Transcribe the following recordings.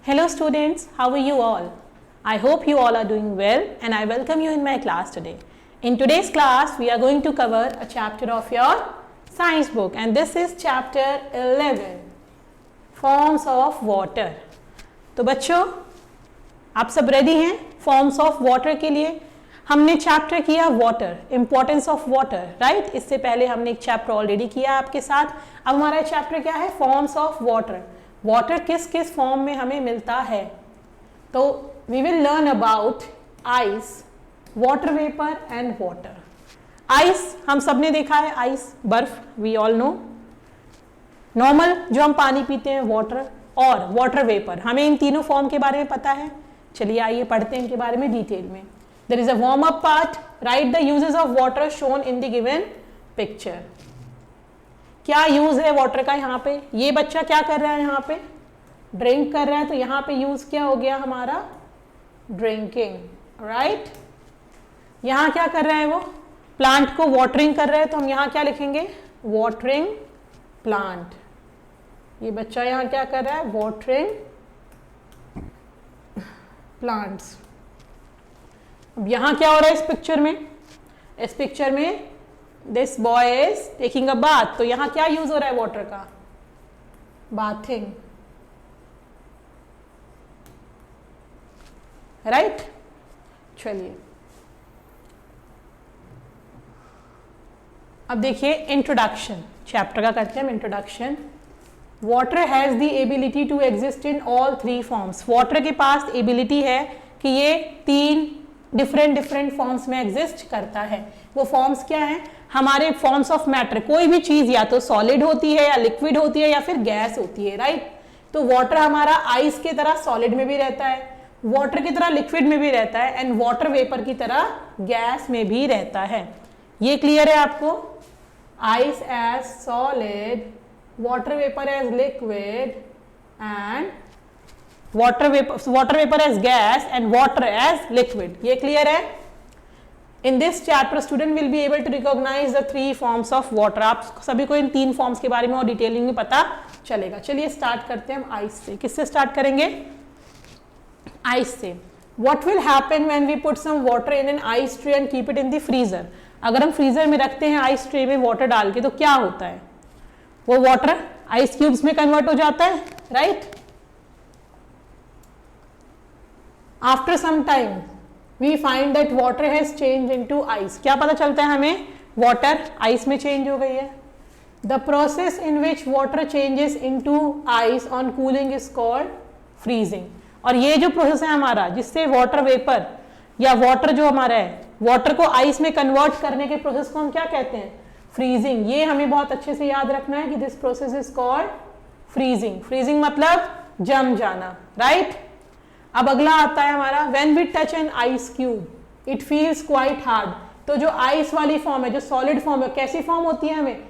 Hello students, how are you all? I hope you all are doing well and I welcome you in my class today. In today's class, we are going to cover a chapter of your science book and this is chapter 11, Forms of Water. तो बच्चों, आप सब ready हैं forms of water के लिए? हमने chapter किया water, importance of water, right? इससे पहले हमने एक चैप्टर ऑलरेडी किया आपके साथ. अब हमारा चैप्टर क्या है? Forms of water. वाटर किस किस फॉर्म में हमें मिलता है. तो we will learn about ice, water vapour and water. Ice हम सब ने देखा है, आइस बर्फ, वी ऑल नो. नॉर्मल जो हम पानी पीते हैं वाटर, और वाटर वेपर, हमें इन तीनों फॉर्म के बारे में पता है. चलिए आइए पढ़ते हैं इनके बारे में डिटेल में. There is a warm up part. Write the uses of water shown in the given picture. क्या यूज है वाटर का यहाँ पे? ये बच्चा क्या कर रहा है यहाँ पे? ड्रिंक कर रहा है, तो यहाँ पे यूज क्या हो गया हमारा? Drinking, right? यहाँ क्या कर रहा है वो? प्लांट को वाटरिंग कर रहा है, तो हम यहाँ क्या लिखेंगे? Watering plant. ये बच्चा यहाँ क्या कर रहा है? Watering plants. अब यहाँ क्या हो रहा है इस पिक्चर में? इस पिक्चर में this boy is taking a bath. तो यहाँ क्या यूज हो रहा है वाटर का? Bathing, right? चलिए अब देखिए इंट्रोडक्शन चैप्टर का करते हैं हम. Introduction. Water has the ability to exist in all three forms. Water के पास एबिलिटी है कि ये तीन डिफरेंट फॉर्म्स में एग्जिस्ट करता है. वो फॉर्म्स क्या है? हमारे फॉर्म्स ऑफ मैटर. कोई भी चीज या तो सॉलिड होती है या लिक्विड होती है या फिर गैस होती है, राइट? तो वाटर हमारा आइस की तरह सॉलिड में भी रहता है, वाटर की तरह लिक्विड में भी रहता है, एंड वाटर वेपर की तरह गैस में भी रहता है. ये क्लियर है आपको? Ice as solid, water vapour as liquid, and water vapor as gas and water as liquid. ये clear है? In this chapter student will be able to recognize the three forms of water. आप सभी को इन तीन forms के बारे में और डिटेलिंग में पता चलेगा. चलिए स्टार्ट करते हैं हम आइस से. किससे स्टार्ट करेंगे? आइस से. What will happen when we put some water in an ice tray and keep it in the freezer? अगर हम फ्रीजर में रखते हैं आइस ट्रे में वाटर डाल के, तो क्या होता है? वो वाटर आइस क्यूब्स में कन्वर्ट हो जाता है, right? After some time, we find that water has changed into ice. क्या पता चलता है हमें? वाटर आइस में चेंज हो गई है. The process in which water changes into ice on cooling is called freezing. और ये जो प्रोसेस है हमारा, जिससे वाटर वेपर या वाटर जो हमारा है, वाटर को आइस में कन्वर्ट करने के प्रोसेस को हम क्या कहते हैं? फ्रीजिंग. ये हमें बहुत अच्छे से याद रखना है कि this process is called freezing. Freezing मतलब जम जाना, राइट? अब अगला आता है हमारा when we touch an ice cube it feels quite hard. तो जो आइस वाली फॉर्म है, जो सॉलिड फॉर्म है, कैसी फॉर्म होती है? हमें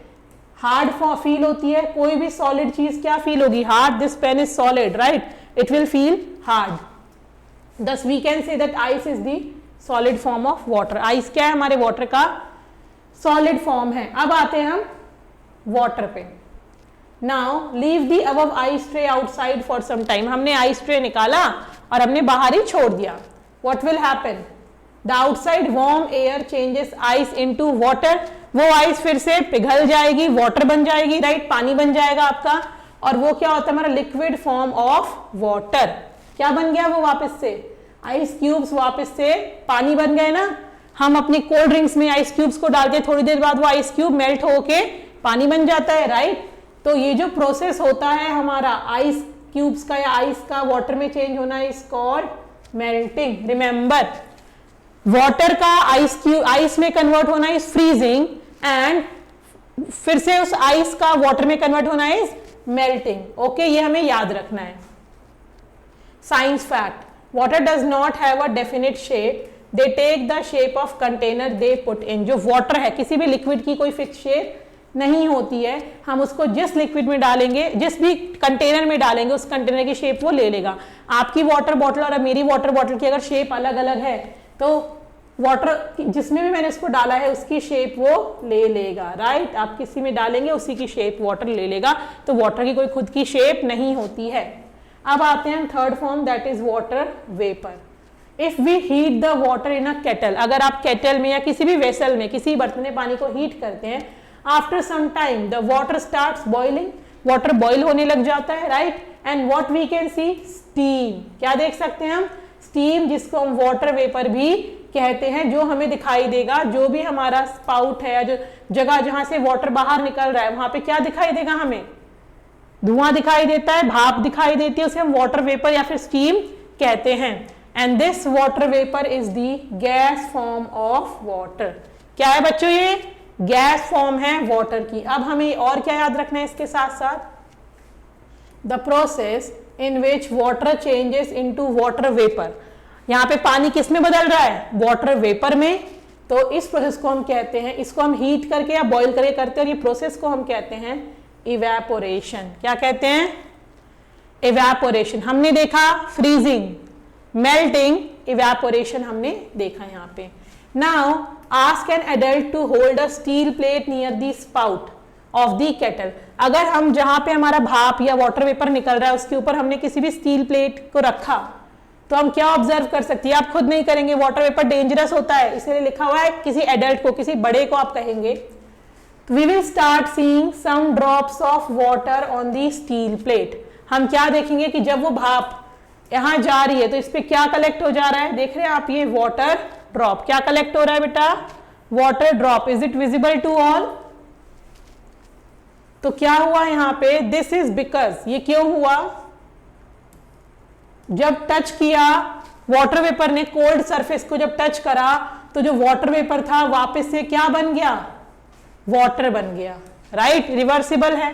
हार्ड फॉर्म फील होती है. कोई भी सॉलिड चीज क्या फील होगी? Hard. This pen is solid, right? It will feel hard. Thus we can say that ice is the solid form of water. Ice क्या है? हमारे वाटर का सॉलिड फॉर्म है. अब आते हैं हम वाटर पे. Now leave the above ice tray outside for some time. हमने आइस ट्रे निकाला और हमने बाहर ही छोड़ दिया. What will happen? The outside warm air changes ice into water. वो आइस फिर से पिघल जाएगी, वाटर बन जाएगी, राइट? पानी बन जाएगा आपका. और वो क्या होता है? हमारा लिक्विड फॉर्म ऑफ वाटर. क्या बन गया वो? वापस से आइस क्यूब्स वापस से पानी बन गए ना. हम अपनी कोल्ड ड्रिंक्स में आइस क्यूब्स को डालते हैं, थोड़ी देर बाद वो आइस क्यूब मेल्ट होके पानी बन जाता है, राइट? तो ये जो प्रोसेस होता है हमारा आइस क्यूब्स का या आइस का वाटर में चेंज होना is called melting. Remember, water का आइस में कन्वर्ट होना इज फ्रीजिंग, एंड फिर से उस आइस का वाटर में कन्वर्ट होना इज मेल्टिंग. ओके, ये हमें याद रखना है. Science fact. Water does not have a definite shape. They take the shape of container they put in. जो वाटर है, किसी भी लिक्विड की कोई फिक्स शेप नहीं होती है. हम उसको जिस लिक्विड में डालेंगे, जिस भी कंटेनर में डालेंगे, उस कंटेनर की शेप वो ले लेगा. आपकी वाटर बॉटल और मेरी वाटर बॉटल की अगर शेप अलग अलग है, तो वाटर जिसमें भी मैंने इसको डाला है उसकी शेप वो ले लेगा, राइट? आप किसी में डालेंगे उसी की शेप वाटर ले लेगा. तो वाटर की कोई खुद की शेप नहीं होती है. अब आते हैं third form, that is water vapour. If we heat the water in a kettle, अगर आप केटल में या किसी भी वेसल में, किसी बर्तन में पानी को हीट करते हैं, after some time the water starts boiling, water boil होने लग जाता है, right, and what we can see, steam. क्या देख सकते हैं हम, स्टीम, जिसको हम वाटर वेपर भी कहते हैं, जो हमें दिखाई देगा, जो भी हमारा स्पाउट है, जो जगह जहां से वाटर बाहर निकल रहा है, वहां पे क्या दिखाई देगा, हमें धुआं दिखाई देता है, भाप दिखाई देती है, उसे हम वाटर वेपर या फिर स्टीम कहते हैं। And this water vapour is the gas form of water. क्या है बच्चों, ये गैस फॉर्म है वाटर की। अब हमें और क्या याद रखना है इसके साथ साथ, the process in which water changes into water vapour. यहाँ पे पानी किस में बदल रहा है, वाटर वेपर में। तो इस प्रोसेस को हम कहते हैं, इसको हम हीट करके या बॉईल करके करते हैं, और ये प्रोसेस को हम कहते हैं इवेपोरेशन। क्या कहते हैं, इवेपोरेशन। हमने देखा फ्रीजिंग, मेल्टिंग, इवेपोरेशन हमने देखा यहाँ पे। Now ask an adult to hold a steel plate near the spout of the kettle. अगर हम जहां पे हमारा भाप या वाटर वेपर निकल रहा है उसके ऊपर हमने किसी भी स्टील प्लेट को रखा, तो हम क्या ऑब्जर्व कर सकते हैं, आप खुद नहीं करेंगे, वाटर वेपर डेंजरस होता है, इसलिए लिखा हुआ है किसी एडल्ट को, किसी बड़े को आप कहेंगे। We will start seeing some drops of water on the steel plate। हम क्या देखेंगे कि जब वो भाप यहां जा रही है तो इस पे क्या कलेक्ट हो जा रहा है, देख रहे हैं आप, ये वाटर ड्रॉप। क्या कलेक्ट हो रहा है बेटा, water drop. Is it visible to all. तो क्या हुआ यहाँ पे, दिस इज बिकॉज, ये क्यों हुआ, जब टच किया वाटर वेपर ने कोल्ड सरफेस को, जब टच करा तो जो वाटर वेपर था वापस से क्या बन गया, वाटर बन गया, राइट, रिवर्सिबल है।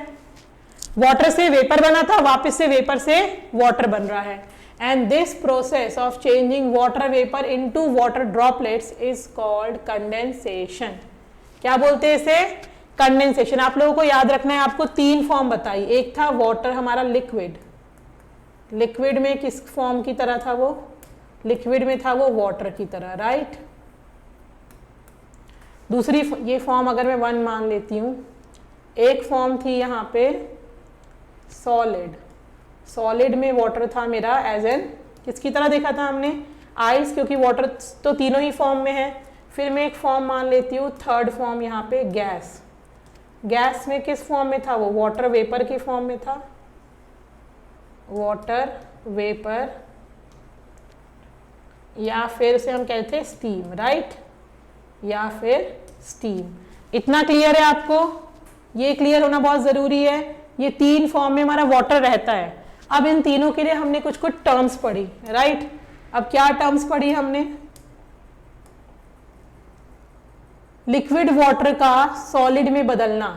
वाटर से वेपर बना था, वापस से वेपर से वाटर बन रहा है। And this process of changing water vapour into water droplets is called condensation. क्या बोलते हैं इसे, कंडेंसेशन। आप लोगों को याद रखना है, आपको तीन फॉर्म बताई। एक था वाटर हमारा लिक्विड, लिक्विड में किस फॉर्म की तरह था वो, लिक्विड में था वो वाटर की तरह, राइट। दूसरी ये फॉर्म अगर मैं वन मान लेती हूँ, एक फॉर्म थी यहाँ पे सॉलिड, सॉलिड में वाटर था मेरा एज एन, किसकी तरह देखा था हमने, आइस, क्योंकि वाटर तो तीनों ही फॉर्म में है। फिर मैं एक फॉर्म मान लेती हूँ, थर्ड फॉर्म यहाँ पे गैस। गैस में किस फॉर्म में था वो, वाटर वेपर की फॉर्म में था, वाटर वेपर, या फिर उसे हम कहते हैं स्टीम, राइट, या फिर स्टीम। इतना क्लियर है आपको, ये क्लियर होना बहुत जरूरी है। ये तीन फॉर्म में हमारा वाटर रहता है। अब इन तीनों के लिए हमने कुछ कुछ टर्म्स पढ़ी, राइट। अब क्या टर्म्स पढ़ी हमने, लिक्विड वाटर का सॉलिड में बदलना,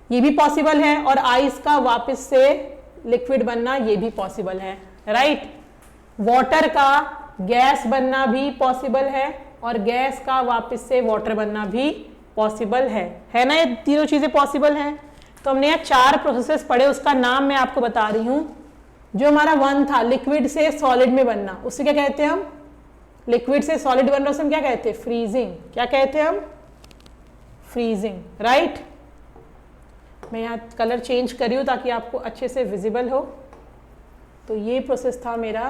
ये भी पॉसिबल है, और आइस का वापस से लिक्विड बनना, ये भी पॉसिबल है, राइट। वाटर का गैस बनना भी पॉसिबल है, और गैस का वापस से वाटर बनना भी पॉसिबल है ना, ये तीनों चीजें पॉसिबल हैं। तो हमने यहाँ 4 प्रोसेसेस पढ़े, उसका नाम मैं आपको बता रही हूँ। जो हमारा 1 था लिक्विड से सॉलिड में बनना, उससे क्या कहते हैं हम, लिक्विड से सॉलिड बन रहा है, उसे हम क्या कहते हैं, फ्रीजिंग। क्या कहते हैं हम, फ्रीजिंग, राइट। मैं यहाँ कलर चेंज कर रही हूँ ताकि आपको अच्छे से विजिबल हो। तो ये प्रोसेस था मेरा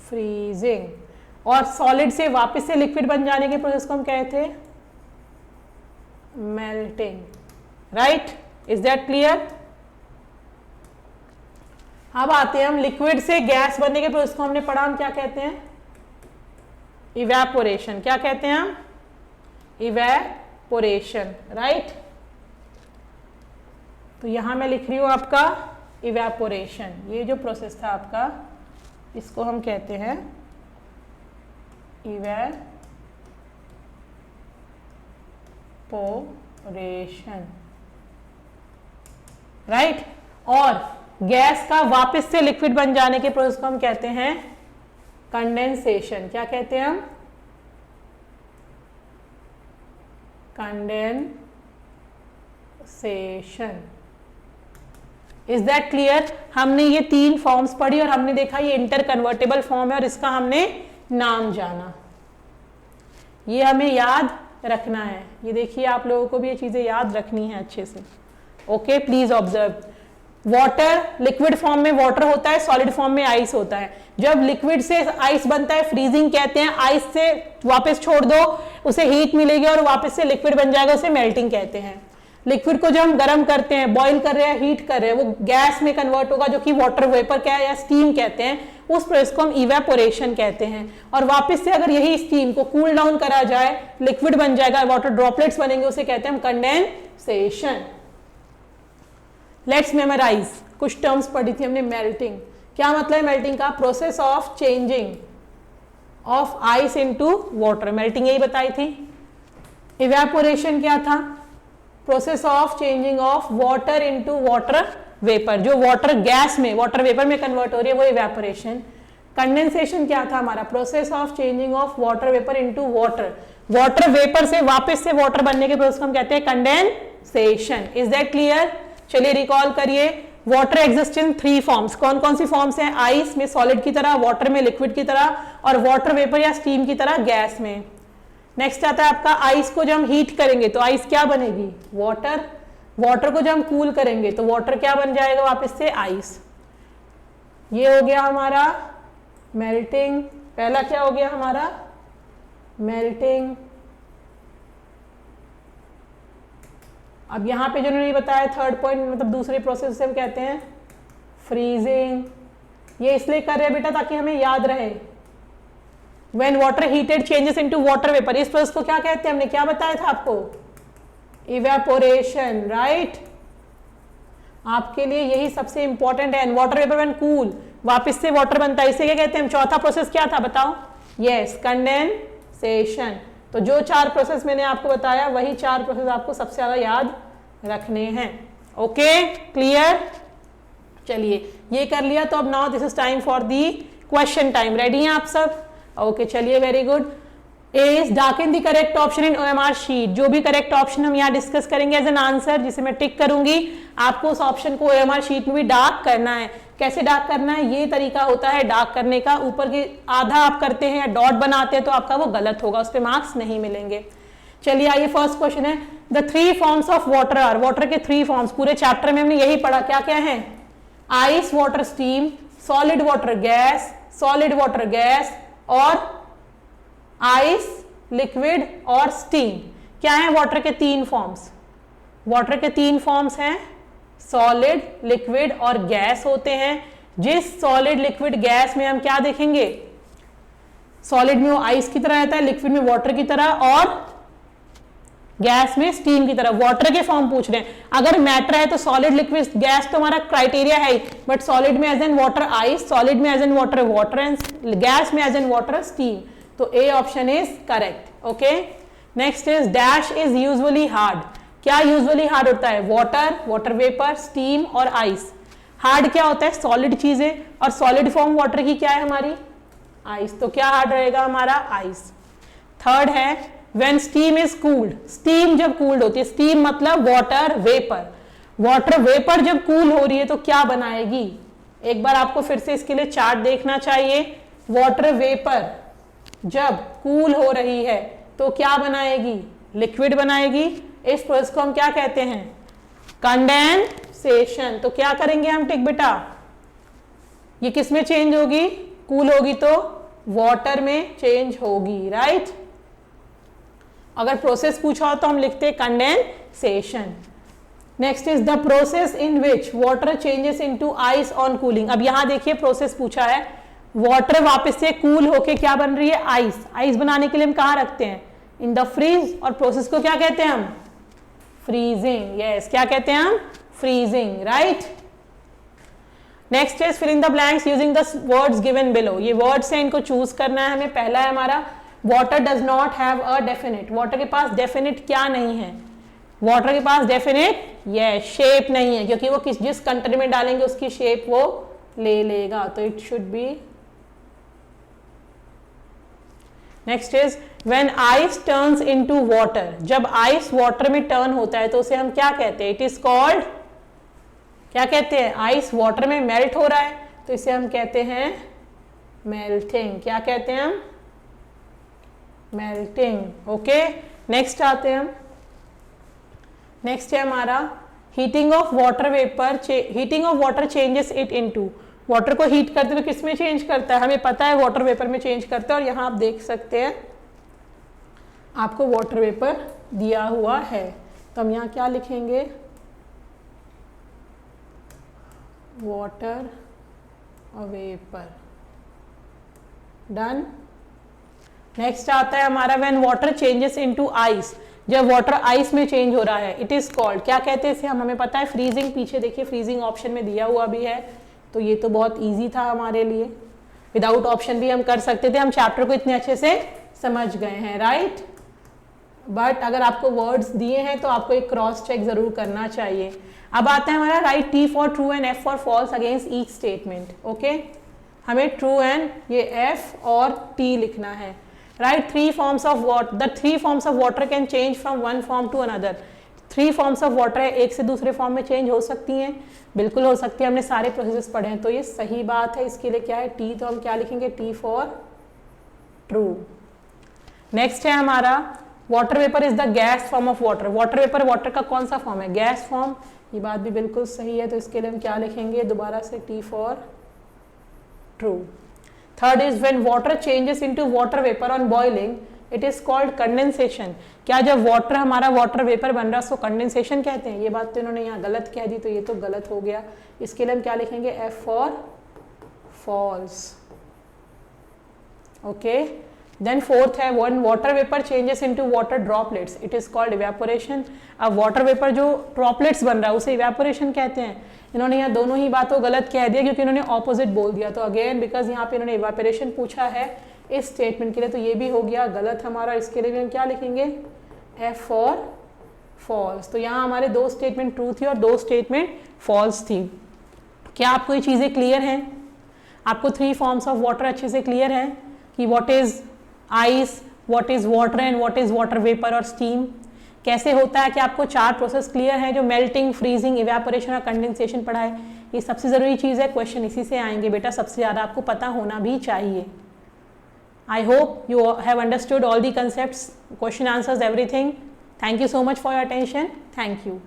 फ्रीजिंग, और सॉलिड से वापस से लिक्विड बन जाने के प्रोसेस को हम कहते हैं melting, right. Is that clear. अब आते हैं हम लिक्विड से गैस बनने के प्रोसेस को हमने पढ़ा, हम क्या कहते हैं, इवेपोरेशन। क्या कहते हैं हम, इवेपोरेशन, राइट। तो यहां मैं लिख रही हूं आपका इवेपोरेशन। ये जो प्रोसेस था आपका, इसको हम कहते हैं इवेपोरेशन, राइट। और गैस का वापस से लिक्विड बन जाने के प्रोसेस को हम कहते हैं कंडेंसेशन। क्या कहते हैं हम, कंडेंसेशन। Is that clear. हमने ये 3 फॉर्म्स पढ़ी और हमने देखा ये इंटर कन्वर्टेबल फॉर्म है और इसका हमने नाम जाना। ये हमें याद रखना है। ये देखिए, आप लोगों को भी ये चीजें याद रखनी है अच्छे से, okay, please observe. Water liquid form में वाटर होता है, सॉलिड फॉर्म में आइस होता है। जब लिक्विड से आइस बनता है फ्रीजिंग कहते हैं, आइस से वापस छोड़ दो उसे हीट मिलेगी और वापस से लिक्विड बन जाएगा, उसे मेल्टिंग कहते हैं। लिक्विड को जब हम गर्म करते हैं, बॉईल कर रहे हैं, हीट कर रहे हैं, वो गैस में कन्वर्ट होगा जो कि वाटर वेपर क्या है या स्टीम कहते हैं, उस प्रोसेस को हम इवेपोरेशन कहते हैं। और वापस से अगर यही स्टीम को कूल डाउन करा जाए, लिक्विड बन जाएगा, वाटर ड्रॉपलेट्स बनेंगे, उसे कहते हैं हम कंडेंसेशन। लेट्स मेमोराइज, कुछ टर्म्स पढ़ी थी हमने। मेल्टिंग, क्या मतलब है मेल्टिंग का? Process of changing of ice into water, melting यही बताई थी। इवेपोरेशन क्या था? Process of changing of water into water vapour, जो वाटर गैस में वाटर वेपर में कन्वर्ट हो रही है वो इवेपोरेशन। कंडेंसेशन क्या था हमारा? Process of changing of water vapour into water, water vapour से वापस से वाटर बनने के प्रोसेस को हम कहते हैं कंडेंसेशन। Is that clear? चलिए रिकॉल करिए। Water exist in 3 forms. कौन कौन सी फॉर्म्स हैं? आइस में सॉलिड की तरह, वाटर में लिक्विड की तरह, और वाटर वेपर या स्टीम की तरह गैस में। नेक्स्ट आता है आपका आइस को जब हम हीट करेंगे तो आइस क्या बनेगी? वाटर। वाटर को जब हम कूल करेंगे तो वाटर क्या बन जाएगा? वापस से आइस। ये हो गया हमारा मेल्टिंग। पहला क्या हो गया हमारा? मेल्टिंग। अब यहां पे जो उन्होंने बताया थर्ड पॉइंट, मतलब दूसरे प्रोसेस से हम कहते हैं फ्रीजिंग। ये इसलिए कर रहे हैं बेटा ताकि हमें याद रहे। When water heated changes into water vapor, इस प्रोसेस को क्या कहते हैं? हमने क्या बताया था आपको? Evaporation, right. आपके लिए यही सबसे इंपॉर्टेंट है। वाटर वेपर व्हेन कूल, वापस से वाटर बनता है, इसे क्या कहते हैं? चौथा प्रोसेस क्या था बताओ? Yes, condensation. तो जो 4 प्रोसेस मैंने आपको बताया वही 4 प्रोसेस आपको सबसे ज्यादा याद रखने हैं। Okay, clear? चलिए ये कर लिया, तो अब now this is time for the question time. Ready हैं आप सब? ओके, चलिए very good. A is darken the correct option in OMR sheet. जो भी करेक्ट ऑप्शन हम यहाँ डिस्कस करेंगे एज एन आंसर, जिसे मैं टिक करूंगी, आपको उस ऑप्शन को ओएमआर शीट में भी डार्क करना है। कैसे डार्क करना है? ये तरीका होता है डार्क करने का। ऊपर के आधा आप करते हैं, डॉट बनाते हैं, तो आपका वो गलत होगा, उस पर मार्क्स नहीं मिलेंगे। चलिए आइए, फर्स्ट क्वेश्चन है the 3 forms of water are. Water के 3 फॉर्म्स, पूरे चैप्टर में हमने यही पढ़ा। क्या क्या है? Ice water steam, solid water gas, solid water gas, और आइस लिक्विड और स्टीम। क्या है वाटर के 3 फॉर्म्स? वाटर के 3 फॉर्म्स हैं, सॉलिड, लिक्विड और गैस होते हैं। जिस सॉलिड लिक्विड गैस में हम क्या देखेंगे? सॉलिड में वो आइस की तरह रहता है, लिक्विड में वाटर की तरह, और गैस में स्टीम की तरह। वाटर के फॉर्म पूछ रहे हैं। अगर मैटर है तो सॉलिड, लिक्विड, गैस तो हमारा क्राइटेरिया है ही, बट सॉलिड में as an water ice, solid में as an water water, and gas में एज एन वाटर स्टीम। तो A option is correct. Okay, next is dash is usually hard. क्या usually hard होता है? Water, water vapour, steam और ice. Hard क्या होता है? सॉलिड चीजें, और सॉलिड फॉर्म वाटर की क्या है हमारी? आइस। तो क्या हार्ड रहेगा हमारा? आइस। थर्ड है when steam is cooled। Steam जब कूल्ड होती है, स्टीम मतलब वाटर वेपर, वाटर वेपर जब कूल हो रही है तो क्या बनाएगी? एक बार आपको फिर से इसके लिए चार्ट देखना चाहिए। वाटर वेपर जब कूल हो रही है तो क्या बनाएगी? लिक्विड बनाएगी। इस प्रोसेस को हम क्या कहते हैं? कंडेंसेशन। तो क्या करेंगे हम टिक बेटा? ये किस में चेंज होगी? कूल होगी तो वाटर में चेंज होगी, राइट। अगर प्रोसेस पूछा हो तो हम लिखते हैं condensation. Next is the process in which water changes into ice on cooling. अब यहां देखिए प्रोसेस पूछा है, वाटर वापस से कूल होके क्या बन रही है? आइस। आइस बनाने के लिए हम कहां रखते हैं? In the fridge. और प्रोसेस को क्या कहते हैं हम? फ्रीजिंग। यस, क्या कहते हैं हम? Freezing, right. Next is fill in the blanks using the words given below. ये वर्ड्स हैं, इनको चूज करना है हमें। पहला है हमारा water does not have a definite. वाटर के पास डेफिनेट क्या नहीं है? वाटर के पास डेफिनेट ये शेप नहीं है, क्योंकि वो जिस कंटेनर में डालेंगे उसकी शेप वो ले लेगा। तो it should be. Next is when ice turns into water. जब आइस वाटर में टर्न होता है तो उसे हम क्या कहते हैं? इट इज कॉल्ड, क्या कहते हैं? आइस वाटर में मेल्ट हो रहा है तो इसे हम कहते हैं मेल्टिंग। क्या कहते हैं हम? मेल्टिंग। ओके, नेक्स्ट आते हैं हम। नेक्स्ट है हमारा heating of water changes it into, water को हीट करते तो किस में चेंज करता है, हमें पता है वाटर वेपर में चेंज करता है। और यहाँ आप देख सकते हैं आपको वाटर वेपर दिया हुआ है, तो हम यहाँ क्या लिखेंगे, वाटर वेपर। डन। नेक्स्ट आता है हमारा when water changes into ice, जब वाटर आइस में चेंज हो रहा है, इट इज कॉल्ड, क्या कहते हैं इसे, हमें पता है फ्रीजिंग। पीछे देखिए फ्रीजिंग ऑप्शन में दिया हुआ भी है, तो ये तो बहुत इजी था हमारे लिए, विदाउट ऑप्शन भी हम कर सकते थे, हम चैप्टर को इतने अच्छे से समझ गए हैं, राइट। बट अगर आपको वर्ड्स दिए हैं तो आपको एक क्रॉस चेक जरूर करना चाहिए। अब आता है हमारा write T for true and F for false against each statement. Okay, हमें ट्रू एंड ये एफ और टी लिखना है। Write three forms of water, the three forms of water can change from one form to another. Three forms of water है, एक से दूसरे form में चेंज हो सकती हैं, बिल्कुल हो सकती है, हमने सारे प्रोसेस पढ़े हैं, तो ये सही बात है। इसके लिए क्या है टी, तो हम क्या लिखेंगे, टी फॉर ट्रू। नेक्स्ट है हमारा water vapour is the gas form of water. Water vapour water का कौन सा फॉर्म है, गैस फॉर्म, ये बात भी बिल्कुल सही है, तो इसके लिए हम क्या लिखेंगे, दोबारा से T for true. Third is when water changes into water vapour on boiling it is called condensation. क्या जब वाटर हमारा वाटर वेपर बन रहा है उसको कंडेंसेशन कहते हैं, ये बात तो इन्होंने यहाँ गलत कह दी, तो ये तो गलत हो गया। इसके लिए हम क्या लिखेंगे, F for false. Okay, then fourth है when water vapour changes into water droplets it is called evaporation. अब वाटर वेपर जो ड्रॉपलेट्स बन रहा है उसे इवेपोरेशन कहते हैं। इन्होंने यहाँ दोनों ही बातों गलत कह दिया क्योंकि इन्होंने ऑपोजिट बोल दिया, तो अगेन बिकॉज यहाँ पे इन्होंने इवेपोरेशन पूछा है इस स्टेटमेंट के लिए, तो ये भी हो गया गलत हमारा। इसके लिए भी हम क्या लिखेंगे, एफ फॉर फॉल्स। तो यहाँ हमारे दो स्टेटमेंट ट्रू थी और दो स्टेटमेंट फॉल्स थी। क्या आपको ये चीज़ें क्लियर हैं, आपको थ्री फॉर्म्स ऑफ वाटर अच्छे से क्लियर है कि what is ice, what is water and what is water vapour और स्टीम, कैसे होता है, कि आपको चार प्रोसेस क्लियर है जो मेल्टिंग, फ्रीजिंग, इवेपोरेशन और कंडेंसेशन पढ़ा है। ये सबसे ज़रूरी चीज़ है, क्वेश्चन इसी से आएंगे बेटा, सबसे ज़्यादा आपको पता होना भी चाहिए। I hope you have understood all the concepts, question answers, everything. Thank you so much for your attention. Thank you.